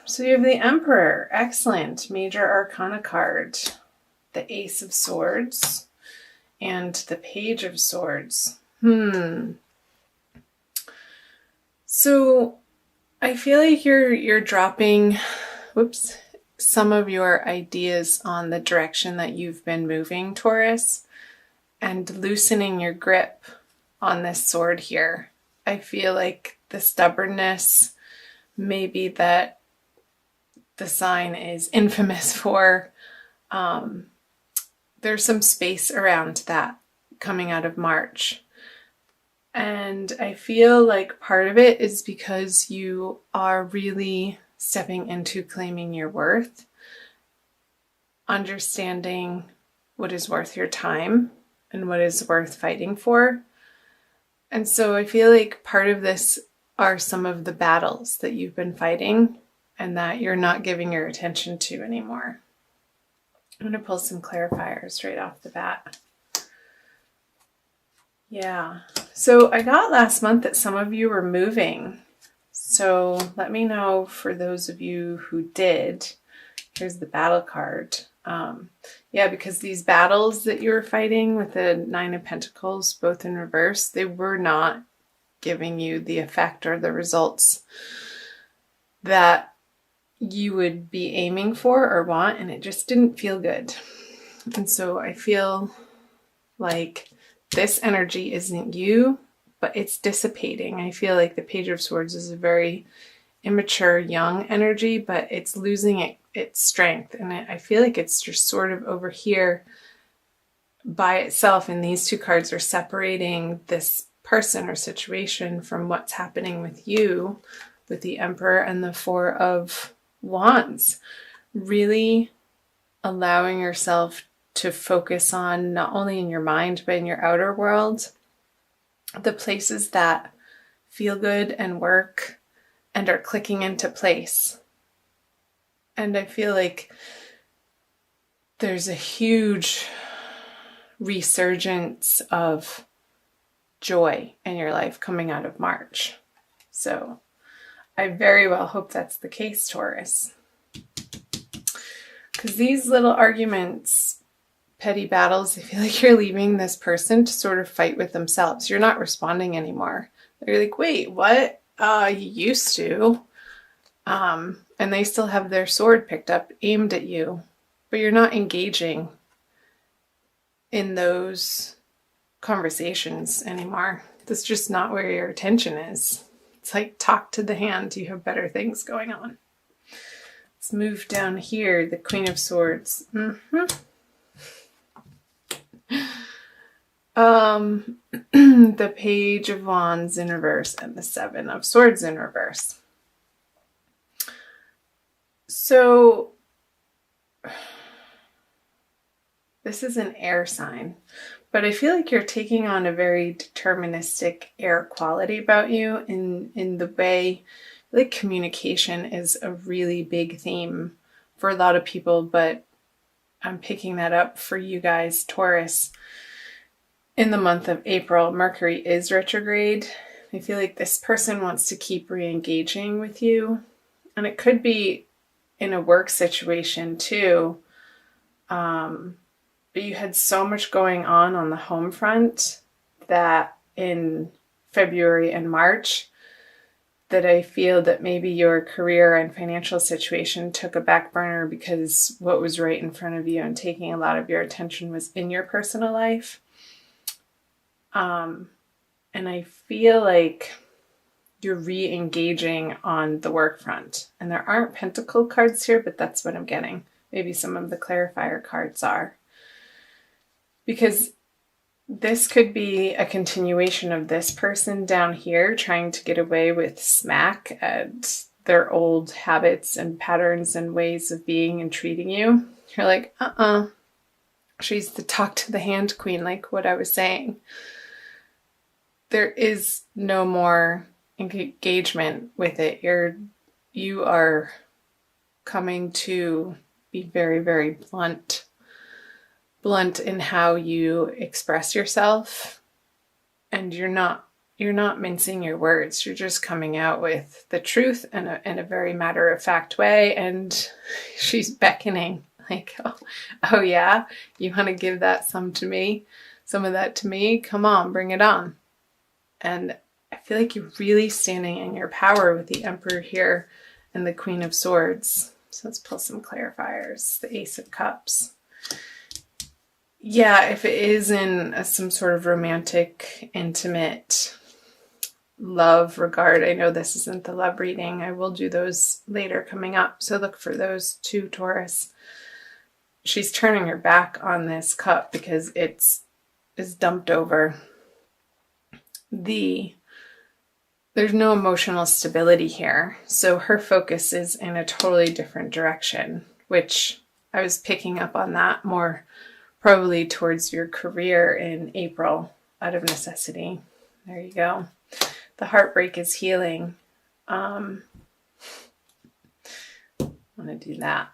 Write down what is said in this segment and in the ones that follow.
So you have the Emperor. Excellent. Major Arcana card. The Ace of Swords. And the Page of Swords. So I feel like you're dropping some of your ideas on the direction that you've been moving, Taurus, and loosening your grip on this sword here. I feel like the stubbornness, maybe that the sign is infamous for, there's some space around that coming out of March. And I feel like part of it is because you are really stepping into claiming your worth, understanding what is worth your time and what is worth fighting for. And so I feel like part of this are some of the battles that you've been fighting and that you're not giving your attention to anymore. I'm going to pull some clarifiers right off the bat. Yeah. So I got last month that some of you were moving. So let me know for those of you who did. Here's the battle card. Yeah, because these battles that you were fighting with the Nine of Pentacles, both in reverse, they were not giving you the effect or the results that you would be aiming for or want, and it just didn't feel good. And so I feel like this energy isn't you, but it's dissipating. I feel like the Page of Swords is a very immature, young energy, but it's losing its strength. And I feel like it's just sort of over here by itself, and these two cards are separating this person or situation from what's happening with you, with the Emperor and the Four of Wands. Really allowing yourself to focus on, not only in your mind, but in your outer world, the places that feel good and work and are clicking into place. And I feel like there's a huge resurgence of joy in your life coming out of March. So I very well hope that's the case, Taurus. Because these little arguments, petty battles, I feel like you're leaving this person to sort of fight with themselves. You're not responding anymore. They're like, wait, what? You used to. And they still have their sword picked up, aimed at you. But you're not engaging in those conversations anymore. That's just not where your attention is. It's like, talk to the hand. You have better things going on. Let's move down here. The Queen of Swords. The Page of Wands in reverse and the Seven of Swords in reverse. So this is an air sign, but I feel like you're taking on a very deterministic air quality about you in the way, like, communication is a really big theme for a lot of people, but I'm picking that up for you guys, Taurus. In the month of April, Mercury is retrograde. I feel like this person wants to keep re-engaging with you, and it could be in a work situation too. But you had so much going on the home front that in February and March that I feel that maybe your career and financial situation took a back burner because what was right in front of you and taking a lot of your attention was in your personal life. And I feel like you're re-engaging on the work front. And there aren't pentacle cards here, but that's what I'm getting. Maybe some of the clarifier cards are. Because this could be a continuation of this person down here trying to get away with smack at their old habits and patterns and ways of being and treating you. You're like, she's the talk to the hand queen, like what I was saying. There is no more engagement with it. You are coming to be very, very blunt in how you express yourself, and you're not you're not mincing your words. You're just coming out with the truth in a very matter-of-fact way. And she's beckoning like, oh yeah, you want to give that some of that to me? Come on, bring it on. And I feel like you're really standing in your power with the Emperor here and the Queen of Swords. So let's pull some clarifiers. The Ace of Cups. Yeah, if it is in some sort of romantic, intimate love regard, I know this isn't the love reading. I will do those later coming up. So look for those too, Taurus. She's turning her back on this cup because it's dumped over. There's no emotional stability here. So her focus is in a totally different direction, which I was picking up on that more probably towards your career in April out of necessity. There you go. The heartbreak is healing. I want to do that.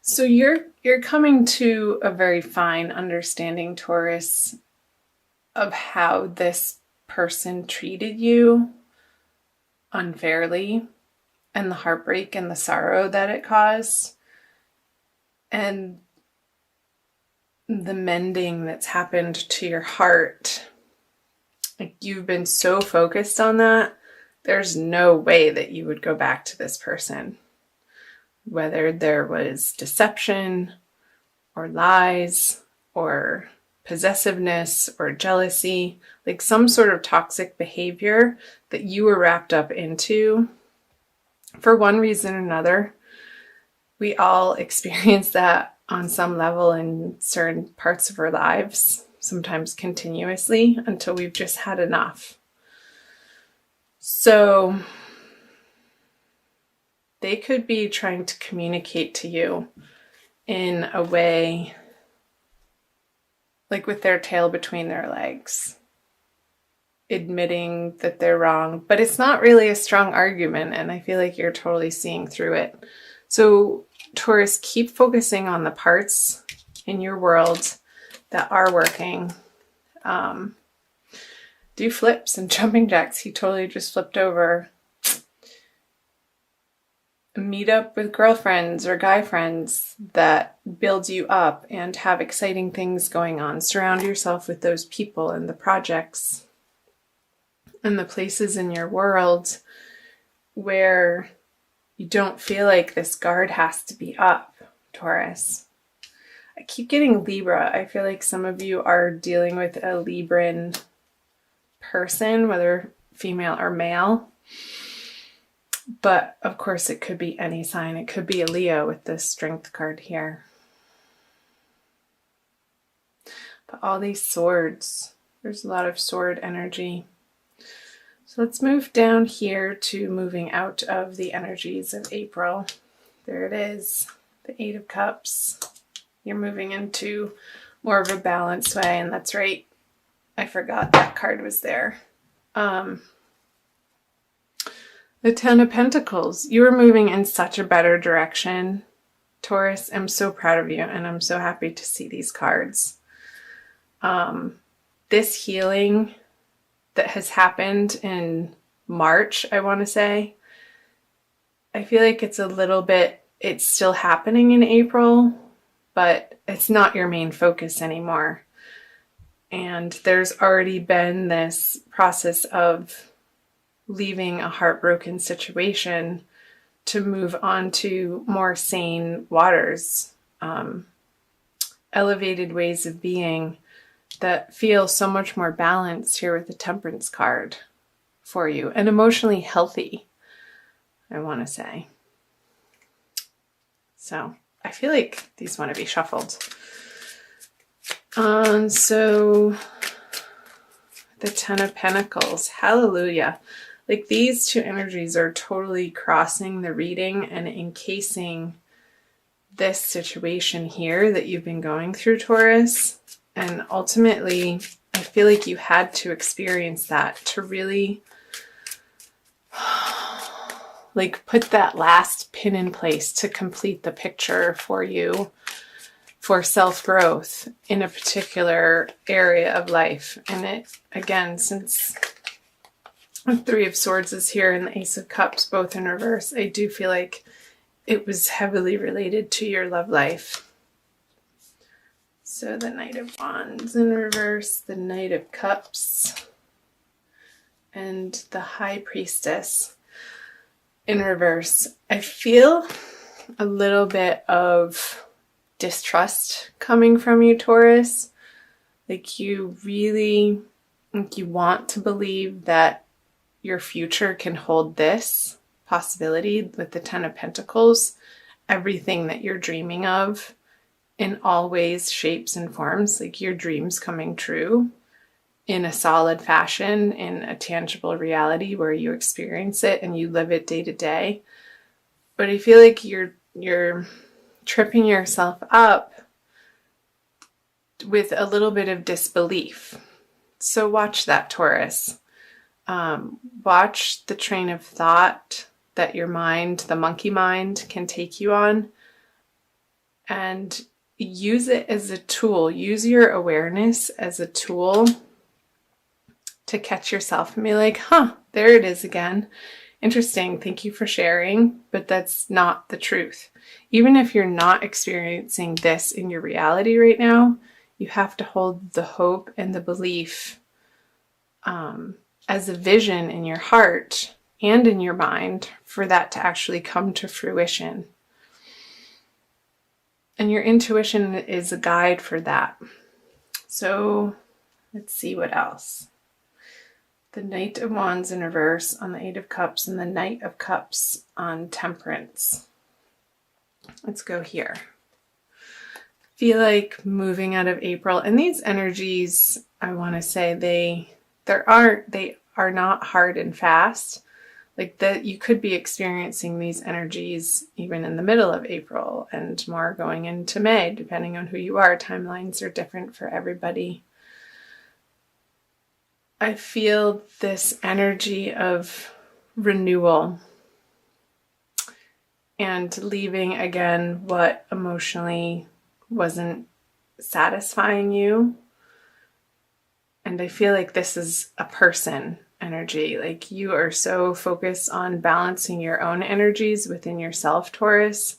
So you're coming to a very fine understanding, Taurus, of how this person treated you unfairly and the heartbreak and the sorrow that it caused. And the mending that's happened to your heart. Like, you've been so focused on that, there's no way that you would go back to this person. Whether there was deception or lies or possessiveness or jealousy, like some sort of toxic behavior that you were wrapped up into for one reason or another. We all experience that on some level in certain parts of our lives, sometimes continuously, until we've just had enough. So they could be trying to communicate to you in a way like with their tail between their legs, admitting that they're wrong, but it's not really a strong argument, and I feel like you're totally seeing through it. So Taurus, keep focusing on the parts in your world that are working. Do flips and jumping jacks. He totally just flipped over. Meet up with girlfriends or guy friends that build you up and have exciting things going on. Surround yourself with those people and the projects and the places in your world where you don't feel like this guard has to be up, Taurus. I keep getting Libra. I feel like some of you are dealing with a Libran person, whether female or male. But of course, it could be any sign. It could be a Leo with this Strength card here. But all these swords, there's a lot of sword energy. So let's move down here to moving out of the energies of April. There it is, the Eight of Cups. You're moving into more of a balanced way, and that's right. I forgot that card was there. The Ten of Pentacles. You are moving in such a better direction, Taurus. I'm so proud of you, and I'm so happy to see these cards. This healing that has happened in March, I want to say, I feel like it's still happening in April, but it's not your main focus anymore. And there's already been this process of leaving a heartbroken situation to move on to more sane waters, elevated ways of being that feel so much more balanced here with the Temperance card for you, and emotionally healthy, I want to say. So I feel like these want to be shuffled. So the Ten of Pentacles, hallelujah. Like, these two energies are totally crossing the reading and encasing this situation here that you've been going through, Taurus. And ultimately, I feel like you had to experience that to really like put that last pin in place to complete the picture for you for self-growth in a particular area of life. And it, again, since the Three of Swords is here and the Ace of Cups both in reverse, I do feel like it was heavily related to your love life. So the Knight of Wands in reverse, the Knight of Cups, and the High Priestess in reverse. I feel a little bit of distrust coming from you, Taurus. Like you really, like you want to believe that your future can hold this possibility with the Ten of Pentacles, everything that you're dreaming of in all ways, shapes, and forms, like your dreams coming true in a solid fashion, in a tangible reality where you experience it and you live it day to day. But I feel like you're tripping yourself up with a little bit of disbelief. So watch that, Taurus. Watch the train of thought that your mind, the monkey mind, can take you on, and use it as a tool. Use your awareness as a tool to catch yourself and be like, there it is again. Interesting. Thank you for sharing, but that's not the truth. Even if you're not experiencing this in your reality right now, you have to hold the hope and the belief as a vision in your heart and in your mind for that to actually come to fruition. And your intuition is a guide for that. So let's see what else. The Knight of Wands in reverse on the Eight of Cups and the Knight of Cups on Temperance. Let's go here. Feel like moving out of April, and these energies, I want to say they are not hard and fast. Like that, you could be experiencing these energies even in the middle of April and more going into May, depending on who you are. Timelines are different for everybody. I feel this energy of renewal and leaving again what emotionally wasn't satisfying you. And I feel like this is a person energy. Like you are so focused on balancing your own energies within yourself, Taurus,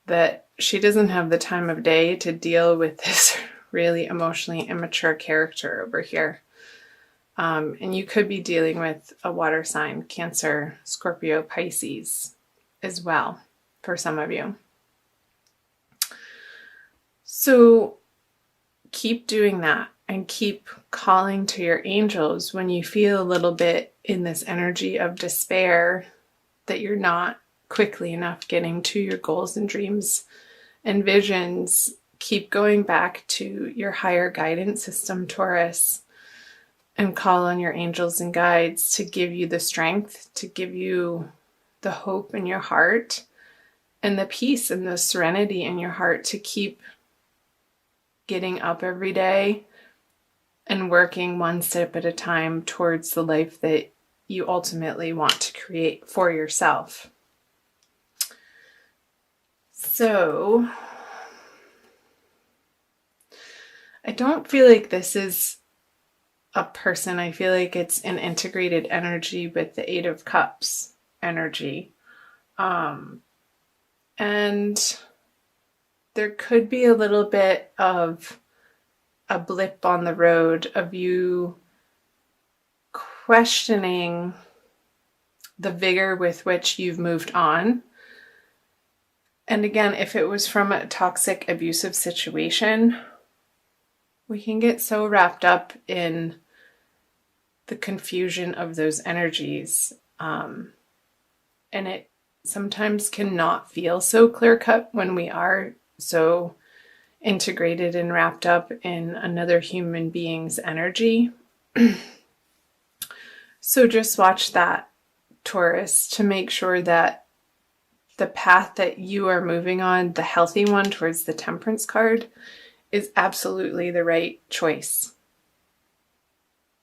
that she doesn't have the time of day to deal with this really emotionally immature character over here. And you could be dealing with a water sign, Cancer, Scorpio, Pisces as well for some of you. So keep doing that. And keep calling to your angels when you feel a little bit in this energy of despair that you're not quickly enough getting to your goals and dreams and visions. Keep going back to your higher guidance system, Taurus, and call on your angels and guides to give you the strength, to give you the hope in your heart and the peace and the serenity in your heart to keep getting up every day and working one step at a time towards the life that you ultimately want to create for yourself. So, I don't feel like this is a person. I feel like it's an integrated energy with the Eight of Cups energy. And there could be a little bit of a blip on the road of you questioning the vigor with which you've moved on. And again, if it was from a toxic, abusive situation, we can get so wrapped up in the confusion of those energies. And it sometimes cannot feel so clear-cut when we are so integrated and wrapped up in another human being's energy. So just watch that, Taurus, to make sure that the path that you are moving on, the healthy one towards the Temperance card, is absolutely the right choice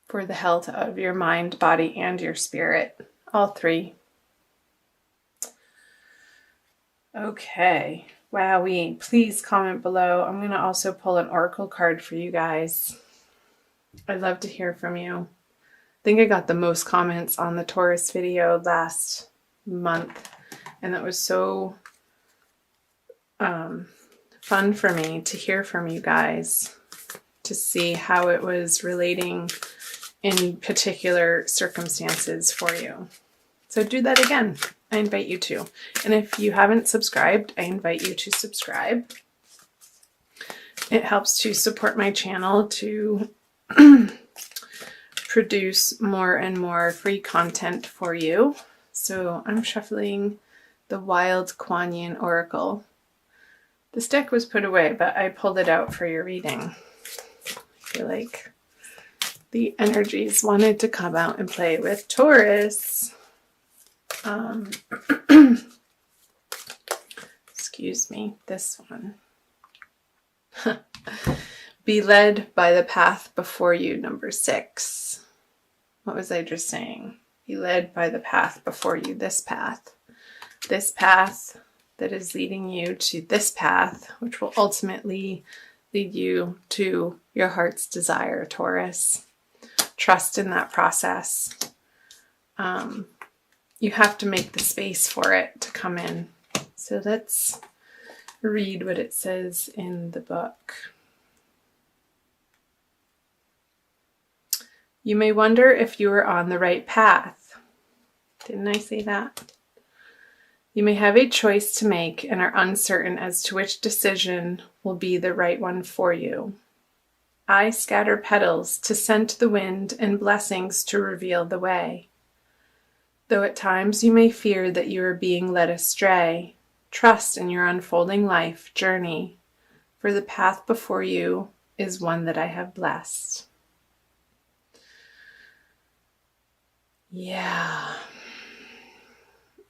for the health of your mind, body, and your spirit. All three. Okay. Wowee. Please comment below. I'm going to also pull an oracle card for you guys. I'd love to hear from you. I think I got the most comments on the Taurus video last month, and that was so fun for me to hear from you guys, to see how it was relating in particular circumstances for you. So do that again. I invite you to. And if you haven't subscribed, I invite you to subscribe. It helps to support my channel to produce more and more free content for you. So I'm shuffling the Wild Kuan Yin Oracle. This deck was put away, but I pulled it out for your reading. I feel like the energies wanted to come out and play with Taurus. Excuse me, this one. Be led by the path before you, number 6. What was I just saying? Be led by the path before you, this path. This path that is leading you to this path, which will ultimately lead you to your heart's desire, Taurus. Trust in that process. You have to make the space for it to come in. So let's read what it says in the book. You may wonder if you are on the right path. Didn't I say that? You may have a choice to make and are uncertain as to which decision will be the right one for you. I scatter petals to scent the wind and blessings to reveal the way. Though at times you may fear that you are being led astray, trust in your unfolding life journey, for the path before you is one that I have blessed. Yeah.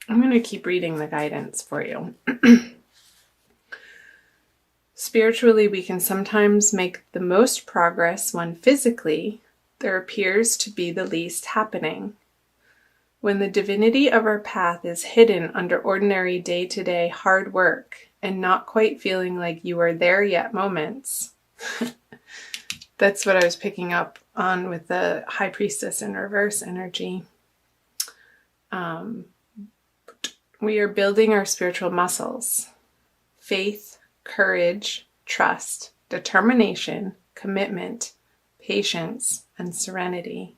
I'm going to keep reading the guidance for you. Spiritually, we can sometimes make the most progress when physically there appears to be the least happening. When the divinity of our path is hidden under ordinary day-to-day hard work and not quite feeling like you are there yet moments. That's what I was picking up on with the High Priestess in reverse energy. We are building our spiritual muscles. Faith, courage, trust, determination, commitment, patience, and serenity.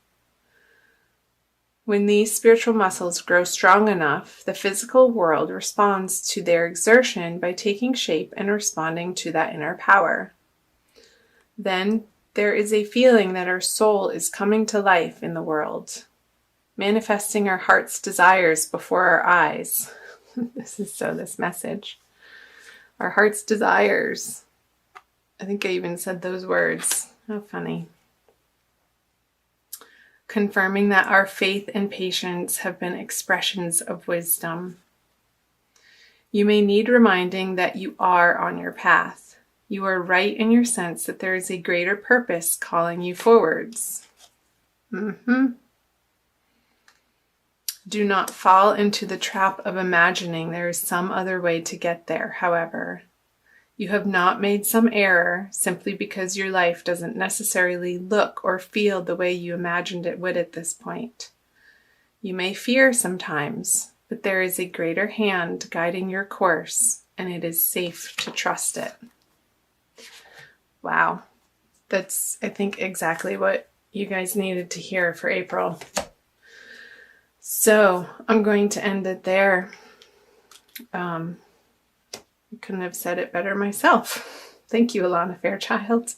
When these spiritual muscles grow strong enough, the physical world responds to their exertion by taking shape and responding to that inner power. Then there is a feeling that our soul is coming to life in the world, manifesting our heart's desires before our eyes. This message. Our heart's desires. I think I even said those words. How funny. Confirming that our faith and patience have been expressions of wisdom. You may need reminding that you are on your path. You are right in your sense that there is a greater purpose calling you forwards. Do not fall into the trap of imagining there is some other way to get there, however. You have not made some error simply because your life doesn't necessarily look or feel the way you imagined it would at this point. You may fear sometimes, but there is a greater hand guiding your course, and it is safe to trust it. Wow. That's, I think, exactly what you guys needed to hear for April. So I'm going to end it there. I couldn't have said it better myself. Thank you, Alana Fairchild.